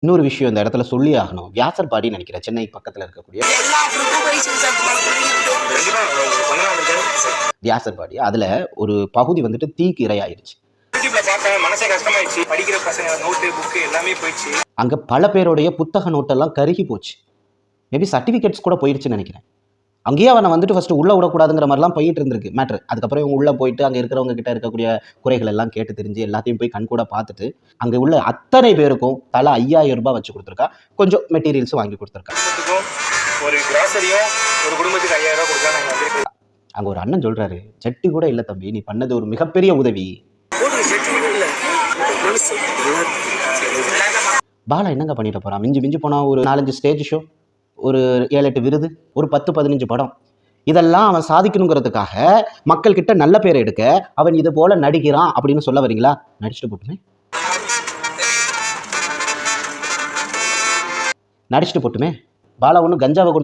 இன்னொரு விஷயம் இந்த இடத்துல சொல்லி ஆகணும். வியாசர்பாடின்னு நினைக்கிறேன். சென்னை பக்கத்துல இருக்கக்கூடிய வியாசர்பாடி. அதுல ஒரு பகுதி வந்துட்டு தீக்கு இரையாயிருச்சு. அங்க பல பேருடைய புத்தக நோட்டெல்லாம் கருகி போச்சு. மேபி சர்டிபிகேட்ஸ் கூட போயிடுச்சுன்னு நினைக்கிறேன். அங்கேயே அவனை வந்துட்டு ஃபர்ஸ்ட் உள்ள விடக்கூடாதுங்கிற மாதிரிலாம் போயிட்டு இருந்திருக்கு மேட்ரு. அதுக்கப்புறம் இவங்க உள்ள போயிட்டு அங்கே இருக்கிறவங்க கிட்ட இருக்கக்கூடிய குறைகள் எல்லாம் கேட்டு தெரிஞ்சு எல்லாத்தையும் போய் கண்கூட பார்த்துட்டு அங்கே உள்ள அத்தனை பேருக்கும் தலா 5000 ரூபாய் வச்சு கொடுத்துருக்கா. கொஞ்சம் மெட்டீரியல்ஸும் வாங்கி கொடுத்துருக்கா. ஒரு கிராசரியும் ஒரு குடும்பத்துக்கு 5000 ரூபாய் கொடுத்தா அங்கே ஒரு அண்ணன் சொல்றாரு, ஜட்டி கூட இல்லை தம்பி, நீ பண்ணது ஒரு மிகப்பெரிய உதவி. பாலா என்னங்க பண்ணிட்டு போறான்? மிஞ்சி மிஞ்சி போனா ஒரு 4-5 ஸ்டேஜ் ஷோ, ஒரு 7-8 விருது, ஒரு 10-15 படம். இதெல்லாம் அவன் சாதிக்கணுங்கிறதுக்காக மக்கள் கிட்ட நல்ல பேரை எடுக்க அவன் இது போல நடிக்கிறான் அப்படின்னு சொல்ல வரீங்களா? நடிச்சுட்டு போட்டுமே, நடிச்சுட்டு போட்டுமே. பாலா ஒன்றும் கஞ்சாவை